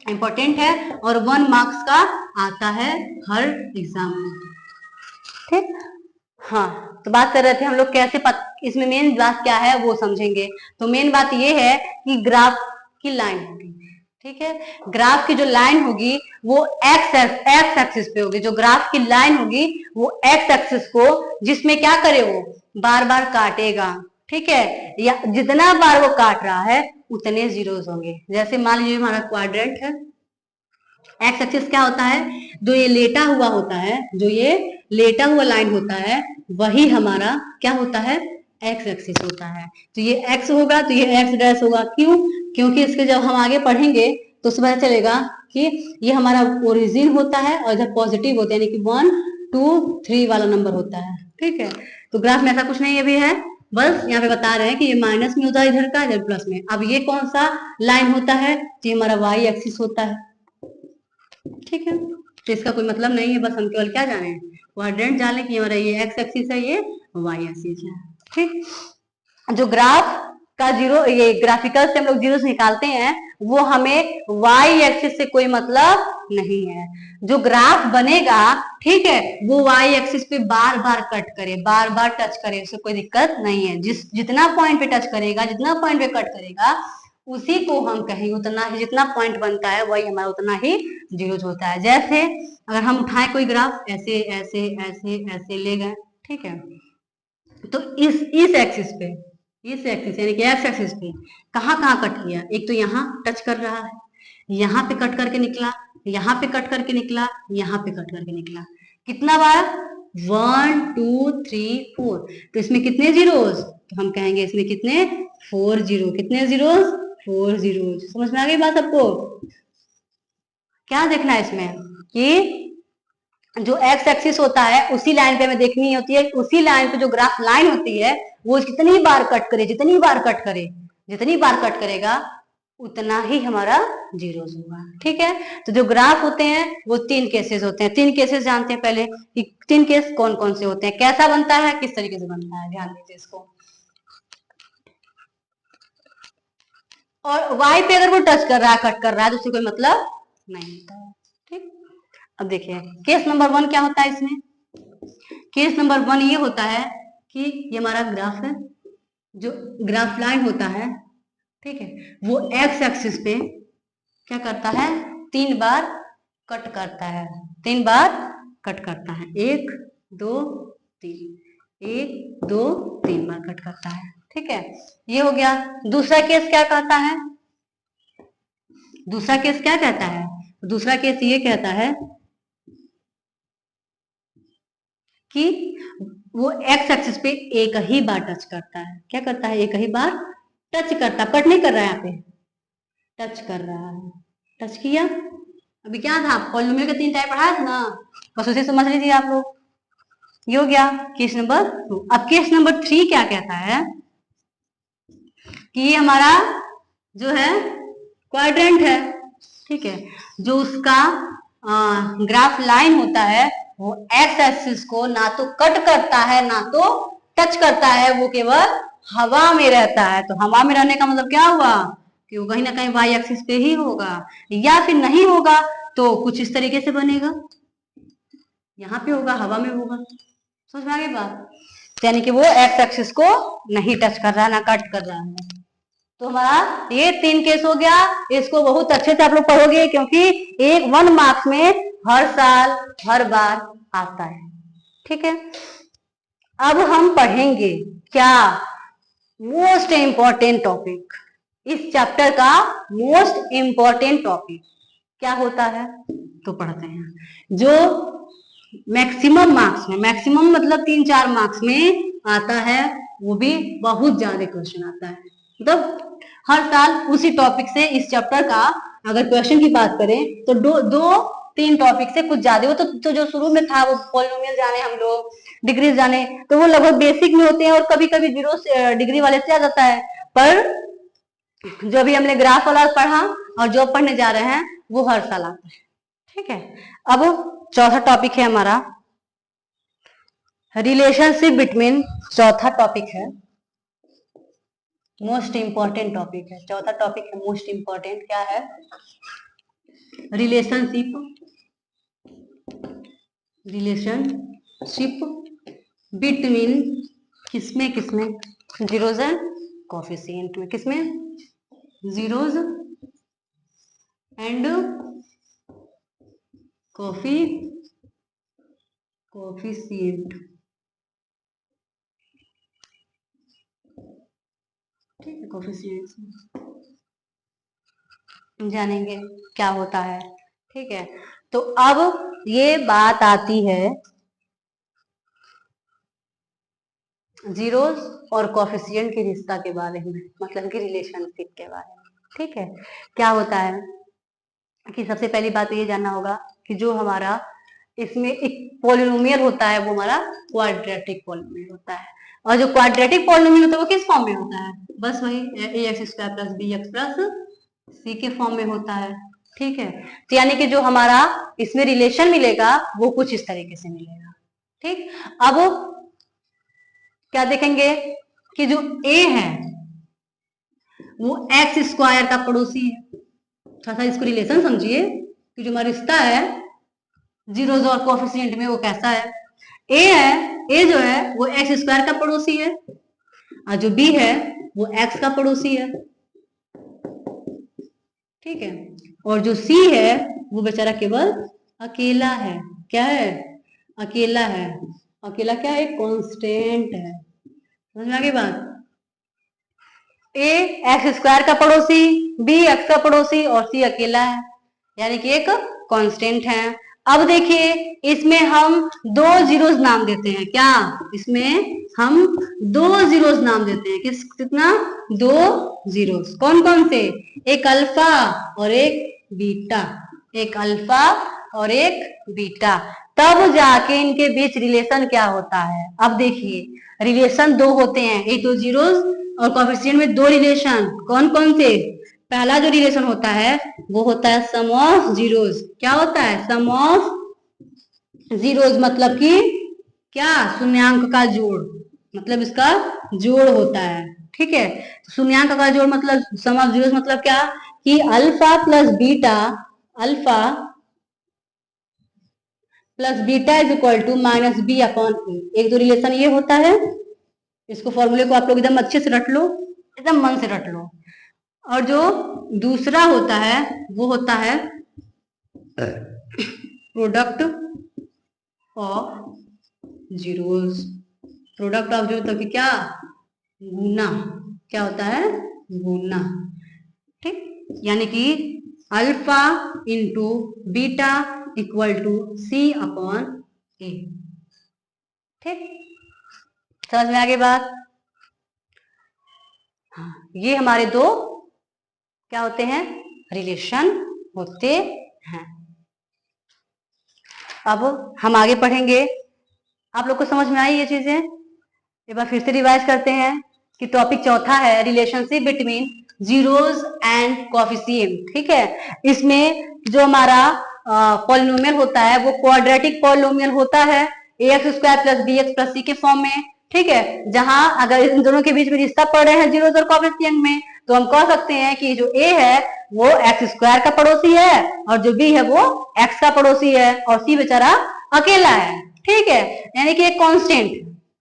इम्पोर्टेंट है, और 1 मार्क्स का आता है हर एग्जाम में। ठीक। हाँ, तो बात कर रहे थे हम लोग कैसे इसमें मेन बात क्या है वो समझेंगे। तो मेन बात ये है कि ग्राफ की लाइन होगी, ठीक है। ग्राफ की जो लाइन होगी वो एक्स एक्सिस पे होगी। जो ग्राफ की लाइन होगी वो एक्स एक्सिस को जिसमें क्या करे वो बार बार काटेगा, ठीक है। या जितना बार वो काट रहा है उतने जीरोस होंगे। जैसे मान लीजिए हमारा क्वाड्रेंट है, एक्स एक्सिस क्या होता है, जो ये लेटा हुआ होता है, जो ये लेटा हुआ लाइन होता है वही हमारा क्या होता है, एक्स एक्सिस होता है। तो ये एक्स होगा तो ये एक्स डैश होगा। क्यों? क्योंकि इसके जब हम आगे पढ़ेंगे तो उससे पता चलेगा कि ये हमारा ओरिजिन होता है और इधर पॉजिटिव होता है, यानी कि 1 2 3 वाला नंबर होता है, ठीक है। तो ग्राफ में ऐसा कुछ नहीं अभी है, बस यहाँ पे बता रहे हैं कि ये माइनस में होता है इधर का, इधर प्लस में। अब ये कौन सा लाइन होता है, तो ये हमारा वाई एक्सिस होता है, ठीक है। तो इसका कोई मतलब नहीं है, बस हम केवल क्या जाने, क्वाड्रेंट जाने कि हमारा ये एक्स एक्सिस है, ये वाई एक्सिस है, ठीक। जो ग्राफ का जीरो, ये ग्राफिकल से हम लोग जीरो निकालते हैं वो हमें वाई एक्सिस से कोई मतलब नहीं है। जो ग्राफ बनेगा, ठीक है, वो वाई एक्सिस पे बार बार कट करे, बार बार टच करे, उससे कोई दिक्कत नहीं है। जितना पॉइंट पे टच करेगा, जितना पॉइंट पे कट करेगा उसी को हम कहेंगे, उतना ही जितना पॉइंट बनता है वही हमारा उतना ही जीरो होता है। जैसे अगर हम उठाएं कोई ग्राफ ऐसे ऐसे ऐसे ऐसे ले गए, ठीक है, तो इस एक्सिस पे, इस एक्सिस यानी कि एक्स एक्सिस पे कहाँ कहाँ कट किया, एक तो यहाँ टच कर रहा है, यहाँ पे कट करके निकला, यहाँ पे कट करके निकला, यहाँ पे कट करके निकला। कितना बार, 1 2 3 4। तो इसमें कितने जीरोस, तो हम कहेंगे इसमें कितने, 4 जीरो। कितने जीरोस, 4 जीरोस। समझ में आ गई बात सबको? क्या देखना है इसमें कि जो एक्स एक्सिस होता है उसी लाइन पे हमें देखनी होती है, उसी लाइन पे जो ग्राफ लाइन होती है वो जितनी बार कट करे, जितनी बार कट करे, जितनी बार कट करेगा उतना ही हमारा जीरोस होगा, ठीक है। तो जो ग्राफ होते हैं वो 3 केसेस होते हैं। 3 केसेस जानते हैं पहले कि 3 केस कौन कौन से होते हैं, कैसा बनता है, किस तरीके से बनता है, ध्यान दीजिए इसको। और वाई पे अगर वो टच कर रहा है, कट कर रहा है, तो उससे कोई मतलब नहीं होता है, ठीक। अब देखिए केस नंबर 1 क्या होता है इसमें। केस नंबर 1 ये होता है कि ये हमारा ग्राफ है, जो ग्राफ लाइन होता है, ठीक है, वो एक्स एक्सिस पे क्या करता है, 3 बार कट करता है, 3 बार कट करता है, 1 2 3, 1 2 3 बार कट करता है, ठीक है। ये हो गया। दूसरा केस क्या कहता है, दूसरा केस क्या कहता है, दूसरा केस ये कहता है कि वो एक्स एक्सिस पे एक ही बार टच करता है। क्या करता है, एक ही बार टच करता, कट नहीं कर रहा है, यहाँ पे टच कर रहा है। टच किया, अभी क्या था, पॉलिनोमियल का 3 टाइप पढ़ाया था ना, बस उसे समझ लीजिए आप लोग। ये हो गया केस नंबर 2। अब केस नंबर 3 क्या कहता है कि ये हमारा जो है क्वाड्रेंट है, ठीक है, जो उसका ग्राफ लाइन होता है वो एक्स एक्सिस को ना तो कट करता है ना तो टच करता है, वो केवल हवा में रहता है। तो हवा में रहने का मतलब क्या हुआ कि वो कहीं ना कहीं वाई एक्सिस पे ही होगा, या फिर नहीं होगा तो कुछ इस तरीके से बनेगा, यहाँ पे होगा, हवा में होगा। समझ में आ गई बात? यानी कि वो एक्स एक्सिस को नहीं टच कर रहा, ना कट कर रहा है। तो हमारा ये 3 केस हो गया। इसको बहुत अच्छे से आप लोग पढ़ोगे क्योंकि एक 1 मार्क्स में हर साल हर बार आता है, ठीक है। अब हम पढ़ेंगे क्या, मोस्ट इंपॉर्टेंट टॉपिक, इस चैप्टर का मोस्ट इंपॉर्टेंट टॉपिक क्या होता है, तो पढ़ते हैं। जो मैक्सिमम मार्क्स में, मैक्सिमम मतलब 3-4 मार्क्स में आता है, वो भी बहुत ज्यादा क्वेश्चन आता है, मतलब हर साल उसी टॉपिक से, इस चैप्टर का अगर क्वेश्चन की बात करें तो 2-3 टॉपिक से कुछ ज्यादा। वो तो जो शुरू में था वो पॉलिनोमियल जाने हम लोग, डिग्री जाने, तो वो लगभग बेसिक में होते हैं और कभी कभी जीरो डिग्री वाले से आ जाता है। पर जो अभी हमने ग्राफ वाला पढ़ा और जो पढ़ने जा रहे हैं वो हर साल आता है, ठीक है। अब चौथा टॉपिक है हमारा रिलेशनशिप बिटवीन, चौथा टॉपिक है, मोस्ट इंपॉर्टेंट टॉपिक है, चौथा टॉपिक है मोस्ट इंपॉर्टेंट। क्या है, रिलेशनशिप, रिलेशन बिटवीन किसमें किसमें जीरोज एंड कोफिशिएंट में, किसमें जीरोज एंड कोफिशिएंट। ठीक है, कोफिशिएंट जानेंगे क्या होता है। ठीक है, तो अब ये बात आती है जीरोस और कोफिशिएंट के रिश्ता के बारे में, मतलब कि रिलेशनशिप के बारे में। ठीक है, क्या होता है कि सबसे पहली बात तो ये जानना होगा कि जो हमारा इसमें एक पॉलिनोमियल होता है वो हमारा क्वाड्रेटिक पॉलिनोमियल होता है, और जो क्वाड्रेटिक पॉलिनोमियल होता है वो किस फॉर्म में होता है, बस वही ax² + bx + c के फॉर्म में होता है। ठीक है, तो यानी कि जो हमारा इसमें रिलेशन मिलेगा वो कुछ इस तरीके से मिलेगा। ठीक, अब क्या देखेंगे कि जो a है वो x² का पड़ोसी है। थोड़ा सा इसको रिलेशन समझिए कि जो हमारा रिश्ता है जीरोज और कोफिशिएंट में वो कैसा है। ए जो है वो x² का पड़ोसी है, और जो b है वो x का पड़ोसी है। ठीक है, और जो c है वो बेचारा केवल अकेला है। क्या है, अकेला है। अकेला क्या है, कांस्टेंट है। समझ में आ गई बात। ए x² का पड़ोसी, b x का पड़ोसी और c अकेला है, यानी कि एक कांस्टेंट है। अब देखिए इसमें हम दो जीरोस नाम देते हैं। क्या, इसमें हम दो जीरोस नाम देते हैं। कितना, दो जीरोस। कौन कौन से, एक अल्फा और एक बीटा, एक अल्फा और एक बीटा। तब जाके इनके बीच रिलेशन क्या होता है। अब देखिए रिलेशन दो होते हैं, एक दो जीरोस और कोफिशिएंट में दो रिलेशन। कौन कौन से, पहला जो रिलेशन होता है वो होता है सम ऑफ जीरोस। क्या होता है, सम ऑफ जीरोस, मतलब कि क्या, शून्यांक का जोड़, मतलब इसका जोड़ होता है। ठीक है, शून्यांक का जोड़ मतलब सम ऑफ जीरोस, मतलब क्या कि alpha plus beta, alpha plus beta is equal to -b upon a. एक दो रिलेशन ये होता है, इसको फॉर्मूले को आप लोग एकदम अच्छे से रट लो, एकदम मन से रट लो। और जो दूसरा होता है वो होता है product of zeros. Product of zero मतलब कि क्या, गुना। क्या होता है, गुना। ठीक, यानी कि alpha into beta equal to c upon a. ठीक, समझ में आ गई बात। हाँ, ये हमारे दो क्या होते हैं, रिलेशन होते हैं। अब हम आगे पढ़ेंगे। आप लोग को समझ में आई ये चीजें, एक बार फिर से रिवाइज करते हैं कि टॉपिक चौथा है relationship between zeros and coefficient. ठीक है, इसमें जो हमारा पॉलिनोमियल होता है वो क्वाड्रेटिक पॉलिनोमियल होता है, ax² + bx + c के फॉर्म में। ठीक है, जहां अगर इन दोनों के बीच में रिश्ता पड़ रहे हैं जीरोस और कोफिशिएंट में, तो हम कह सकते हैं कि जो a है वो x² का पड़ोसी है, और जो b है वो x का पड़ोसी है, और c बेचारा अकेला है। ठीक है, यानी कि एक कांस्टेंट।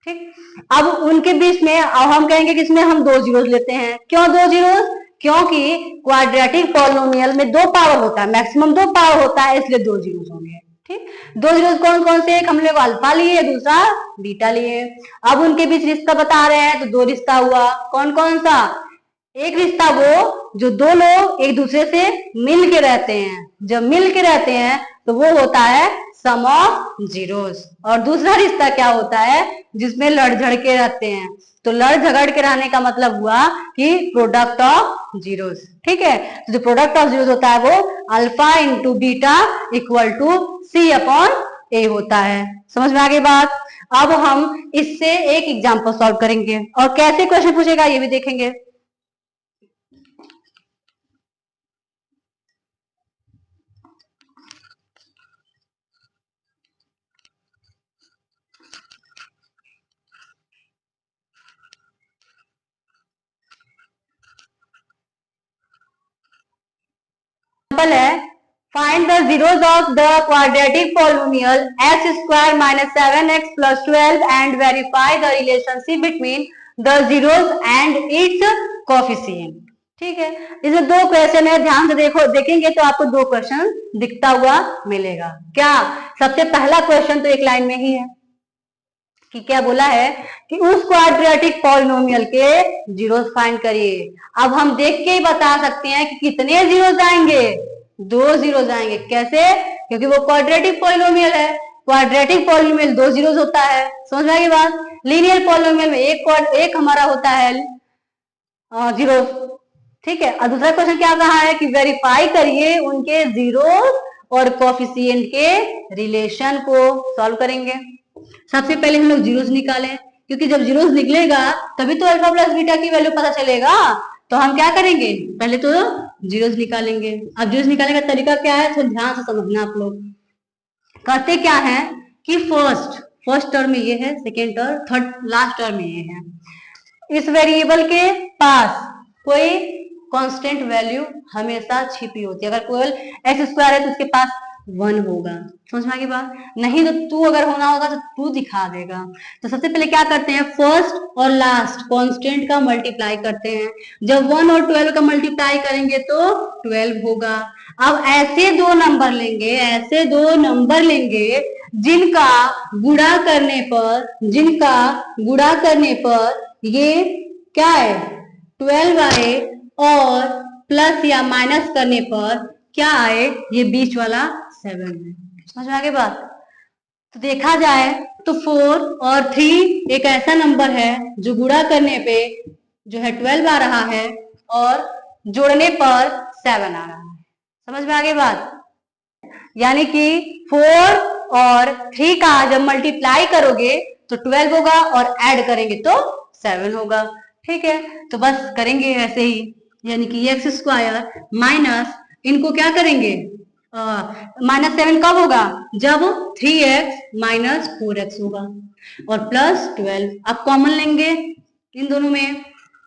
ठीक, अब उनके बीच में अब हम कहेंगे कि इसमें हम दो जीरोस लेते हैं। क्यों दो जीरोस, क्योंकि क्वाड्रेटिक पॉलिनोमियल में दो पावर होता है, मैक्सिमम दो पावर होता है, इसलिए दो जीरोस होंगे। ठीक, दो जीरोस कौन कौन से, एक हम लोग अल्फा लिए, दूसरा बीटा लिए। अब उनके बीच रिश्ता बता रहे हैं, तो दो रिश्ता हुआ। कौन कौन सा, एक रिश्ता वो जो दो लोग एक दूसरे से मिल के रहते हैं, जब मिल के रहते हैं तो वो होता है सम ऑफ जीरोस। और दूसरा रिश्ता क्या होता है, जिसमें लड़ झड़ के रहते हैं, तो लड़ झगड़ के रहने का मतलब हुआ कि प्रोडक्ट ऑफ जीरोस। ठीक है, तो जो प्रोडक्ट ऑफ जीरोस होता है वो alpha into beta equal to c upon a होता है। समझ में आ गई बात। अब हम इससे एक एग्जाम्पल सॉल्व करेंगे और कैसे क्वेश्चन पूछेगा ये भी देखेंगे। है Find the zeros of the quadratic polynomial x square minus 7x plus 12 and verify the relationship between the zeros and its coefficient. ठीक है, इसमें दो क्वेश्चन है, ध्यान से देखो, देखेंगे तो आपको दो क्वेश्चन दिखता हुआ मिलेगा। क्या, सबसे पहला क्वेश्चन तो एक लाइन में ही है कि क्या बोला है कि उस क्वाड्रेटिक पॉलिनोमियल के जीरोस फाइंड करिए। अब हम देख के ही बता सकते हैं कि कितने जीरोस आएंगे, 2 जीरोस आएंगे। कैसे, क्योंकि वो क्वाड्रेटिक पॉलिनोमियल है, क्वाड्रेटिक पॉलिनोमियल 2 जीरोस होता है, समझ में आई बात। लीनियर पॉलिनोमियल में एक हमारा होता है जीरोस, ठीक है। और दूसरा क्वेश्चन क्या कहा है कि वेरीफाई करिए उनके जीरोस और कोफिशिएंट के रिलेशन को सॉल्व करेंगे। सबसे पहले हम लोग जीरोस निकालें, क्योंकि जब जीरोस निकलेगा तभी तो अल्फा प्लस बीटा की वैल्यू पता चलेगा। तो हम क्या करेंगे, पहले तो जीरोस निकालेंगे। अब जीरोस निकालने का तरीका क्या है, तो ध्यान से समझना आप लोग। करते क्या है कि फर्स्ट टर्म में ये है, second term, third last term में ये है। इस वेरिएबल के पास कोई कांस्टेंट वैल्यू हमेशा छिपी होती है। अगर कोई एक्स स्क्वायर है तो उसके पास 1 होगा, समझ में आ गई बात। नहीं तो 2 अगर होना होगा तो 2 दिखा देगा। तो सबसे पहले क्या करते हैं, फर्स्ट और लास्ट कांस्टेंट का मल्टीप्लाई करते हैं। जब 1 और 12 का मल्टीप्लाई करेंगे तो 12 होगा। अब ऐसे दो नंबर लेंगे जिनका गुणा करने पर ये क्या है 12 आए, और प्लस या माइनस करने पर क्या आए, ये बीच वाला 7 है। समझ में आ गई बात। तो देखा जाए तो 4 और 3 एक ऐसा नंबर है जो गुणा करने पे जो है 12 आ रहा है और जोड़ने पर 7 आ रहा है। समझ में आ गई बात। यानी कि 4 और 3 का जब मल्टीप्लाई करोगे तो 12 होगा और ऐड करेंगे तो 7 होगा। ठीक है, तो बस करेंगे ऐसे ही, यानी कि एक्स स्क्वायर माइनस, इनको क्या करेंगे, -7 कब होगा, जब 3x माइनस 4x होगा, और प्लस 12। अब कॉमन लेंगे इन दोनों में,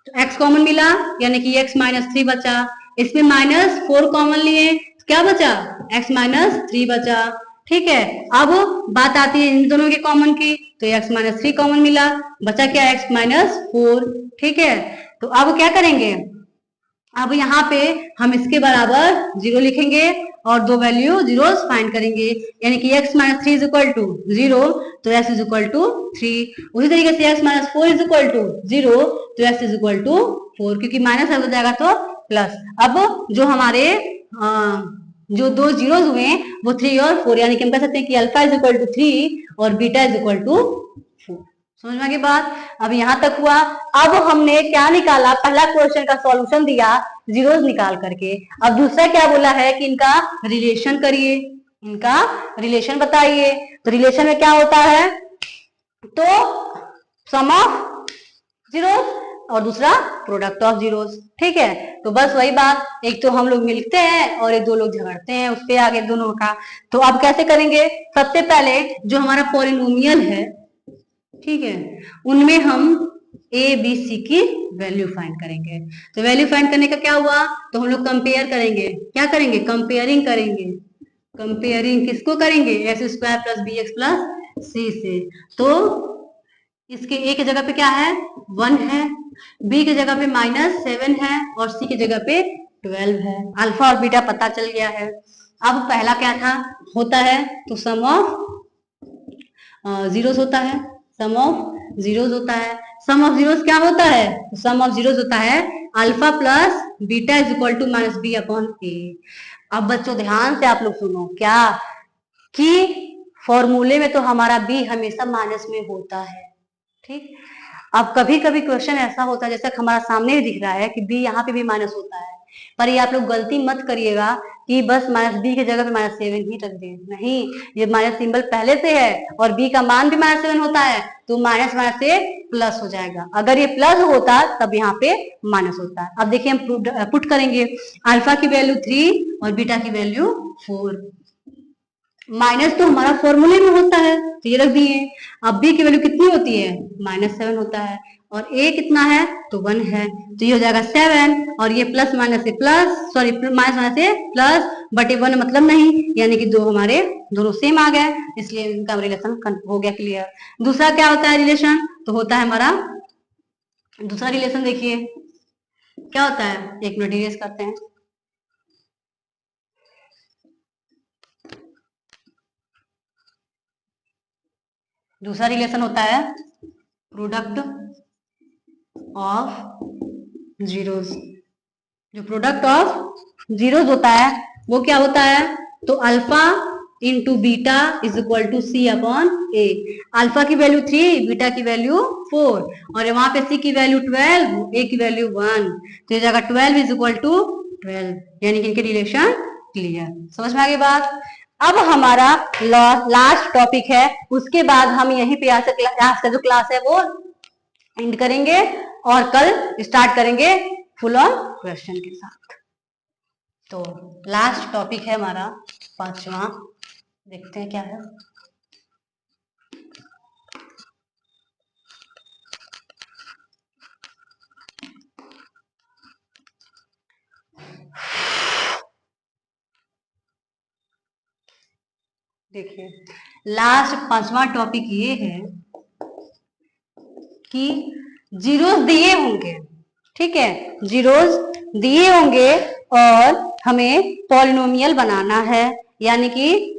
तो x कॉमन मिला यानी कि x -3 बचा। इसमें -4 कॉमन लिए, तो क्या बचा, x -3 बचा। ठीक है, अब बात आती है इन दोनों के कॉमन की, तो x -3 कॉमन मिला, बचा क्या, x -4। ठीक है, तो अब क्या करेंगे, अब यहाँ पे हम इसके बराबर 0 लिखेंगे और दो वैल्यू जीरोस फाइंड करेंगे, यानी कि x -3 इज इक्वल टू 0, तो x इज इक्वल टू 3। उसी तरीके से x -4 इज इक्वल टू 0, तो x इज इक्वल टू 4, क्योंकि माइनस हो जाएगा तो प्लस। अब जो हमारे जो दो जीरोस हुए वो 3 और 4, यानी कि हम कह सकते हैं कि अल्फा इज इक्वल टू 3 और बीटा इज इक्वल टू 4। समझ में आ गई बात। अब यहां तक हुआ। अब हमने क्या निकाला, पहला क्वेश्चन का सॉल्यूशन दिया जीरोस निकाल करके। अब दूसरा क्या बोला है कि इनका रिलेशन करिए, इनका रिलेशन बताइए। तो रिलेशन में क्या होता है, तो सम ऑफ जीरोस और दूसरा प्रोडक्ट ऑफ जीरोस। ठीक है, तो बस वही बात, एक तो हम लोग मिलते हैं और एक दो लोग झगड़ते हैं, उस पे आगे दोनों का। तो अब कैसे करेंगे, सबसे पहले जो हमारा पॉलिनोमियल है, ठीक है, उनमें हम a b c की वैल्यू फाइंड करेंगे। तो वैल्यू फाइंड करने का क्या हुआ, तो हम लोग कंपेयर करेंगे। क्या करेंगे, कंपेयरिंग करेंगे। कंपेयरिंग किसको करेंगे, x square plus b x plus c से। तो इसके a की जगह पे क्या है, 1 है, b की जगह पे -7 है और c की जगह पे 12 है। अल्फा और बीटा पता चल गया है। अब पहला क्या था, होता है तो सम ऑफ जीरोस होता है, सम ऑफ जीरोस होता है। सम ऑफ जीरोस क्या होता है, सम ऑफ जीरोस होता है alpha plus beta is equal to -b upon a। अब बच्चों ध्यान से आप लोग सुनो, क्या कि फॉर्मूले में तो हमारा b हमेशा माइनस में होता है। ठीक, अब कभी कभी क्वेश्चन ऐसा होता है जैसा हमारा सामने ही दिख रहा है कि b यहाँ पे भी माइनस होता है, पर ये आप लोग गलती मत करिएगा कि बस -b की जगह पे -7 ही रख दें। नहीं, ये माइनस सिंबल पहले से है और b का मान भी -7 होता है, तो माइनस माइनस से प्लस हो जाएगा। अगर ये प्लस होता तब यहाँ पे माइनस होता है। अब देखिए हम पुट करेंगे, अल्फा की वैल्यू 3 और बीटा की वैल्यू 4। माइनस तो हमारा फॉर्मूले में होता है, तो ये रख दिए। अब b की वैल्यू कितनी होती है, -7 होता है, और a कितना है तो 1 है, तो ये हो जाएगा 7 और ये प्लस माइनस से प्लस, सॉरी माइनस माइनस से प्लस, बटे 1 मतलब नहीं, यानी कि दो हमारे दोनों सेम आ गए, इसलिए इनका रिलेशन हो गया क्लियर। दूसरा क्या होता है रिलेशन, तो होता है हमारा दूसरा रिलेशन, देखिए क्या होता है, एक मिनट इरेज करते हैं। दूसरा रिलेशन होता है प्रोडक्ट ऑफ जीरोस। जो प्रोडक्ट ऑफ जीरोस होता है वो क्या होता है, तो alpha into beta is equal to C upon A. Alpha की वैल्यू 3, बीटा की वैल्यू 4 और वहां पे सी की वैल्यू 12, ए की वैल्यू 1, तो ये जगह 12 इज इक्वल टू 12, यानी कि इनके रिलेशन क्लियर। समझ में आ गई बात। अब हमारा लास्ट टॉपिक है, उसके बाद हम यहीं पे आज का जो क्लास है वो एंड करेंगे और कल स्टार्ट करेंगे फुल ऑन क्वेश्चन के साथ। तो लास्ट टॉपिक है हमारा 5वां, देखते हैं क्या है। देखिए लास्ट 5वां टॉपिक ये है कि जीरोस दिए होंगे, ठीक है, जीरोस दिए होंगे और हमें पॉलिनोमियल बनाना है, यानी कि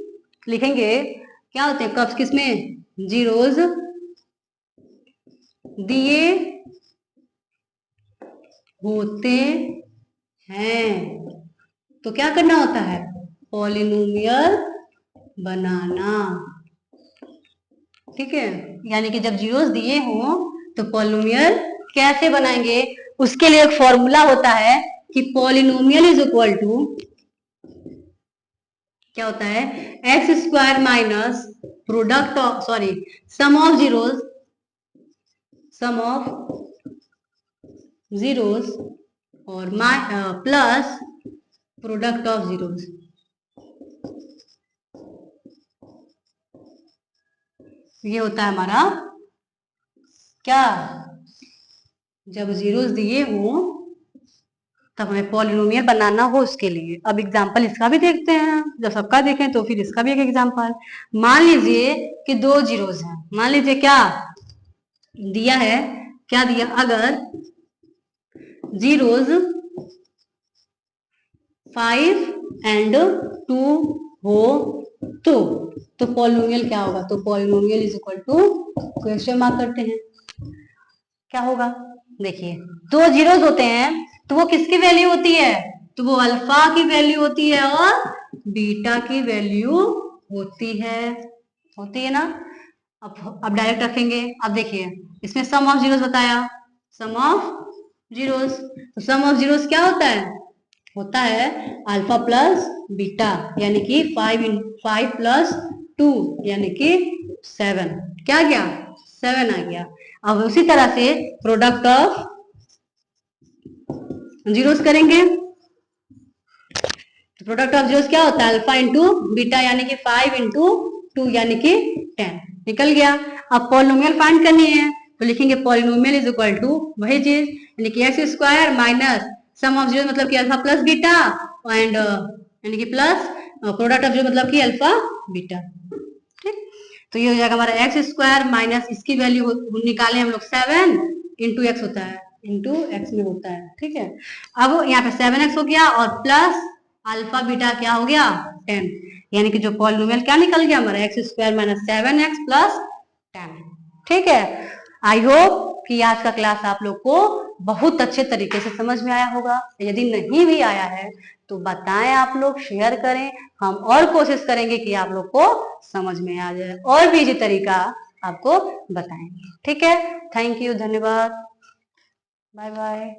लिखेंगे क्या होते हैं कब्स किसमें, जीरोस दिए होते हैं, तो क्या करना होता है, पॉलिनोमियल बनाना, ठीक है। यानी कि जब जीरोस दिए हों तो पॉलिनोमियल कैसे बनाएंगे, उसके लिए एक फॉर्मूला होता है कि पॉलिनोमियल इज इक्वल टू क्या होता है, x square minus product of, sorry sum of zeros, sum of zeros और प्लस प्रोडक्ट ऑफ जीरोस। ये होता है हमारा क्या, जब जीरोस दिए हो तब हमें पॉलिनोमियल बनाना हो उसके लिए। अब एग्जांपल इसका भी देखते हैं, जब सबका देखें तो फिर इसका भी एक एग्जांपल। मान लीजिए कि दो जीरोस हैं, मान लीजिए क्या दिया है, क्या दिया, अगर जीरोस 5 एंड 2 हो तो पॉलिनोमियल क्या होगा, तो polynomial is equal to, question mark करते हैं, क्या होगा। देखिए दो जीरोस होते हैं तो वो किसकी वैल्यू होती है, तो वो अल्फा की वैल्यू होती है और बीटा की वैल्यू होती है ना। अब डायरेक्ट रखेंगे। अब देखिए इसमें सम ऑफ जीरोस बताया, सम ऑफ जीरोस, तो सम ऑफ जीरोस क्या होता है अल्फा प्लस बीटा, यानी कि 5 प्लस 2 यानी कि 7, क्या गया 7 आ गया। अब उसी तरह से प्रोडक्ट ऑफ जीरोस करेंगे, प्रोडक्ट ऑफ जीरोस क्या होता है, अल्फा इंटू बीटा यानी कि 5 इंटू 2 यानी कि 10, निकल गया। अब पॉलिनोमियल फाइंड करनी है तो लिखेंगे पॉलिनोमियल इज इक्वल टू वही चीज, यानी कि x square minus sum of zero मतलब कि अल्फा प्लस बीटा एंड यानी कि प्लस प्रोडक्ट ऑफ जीरो मतलब कि अल्फा बीटा, ठीक। तो ये हो जाएगा हमारा एक्स स्क्वायर माइनस इसकी वैल्यू निकाले हम लोग 7 इंटू एक्स होता है, इंटू एक्स में होता है, ठीक है। अब यहाँ पे 7x हो गया और प्लस अल्फा बीटा क्या हो गया 10, यानी कि जो पॉलिनोमियल क्या निकल गया हमारा x square minus 7x plus 10, ठीक है। आई होप कि आज का क्लास आप लोग को बहुत अच्छे तरीके से समझ में आया होगा। यदि नहीं भी आया है तो बताएं, आप लोग शेयर करें, हम और कोशिश करेंगे कि आप लोग को समझ में आ जाए और भी इजी तरीका आपको बताएंगे, ठीक है। थैंक यू, धन्यवाद, बाय बाय।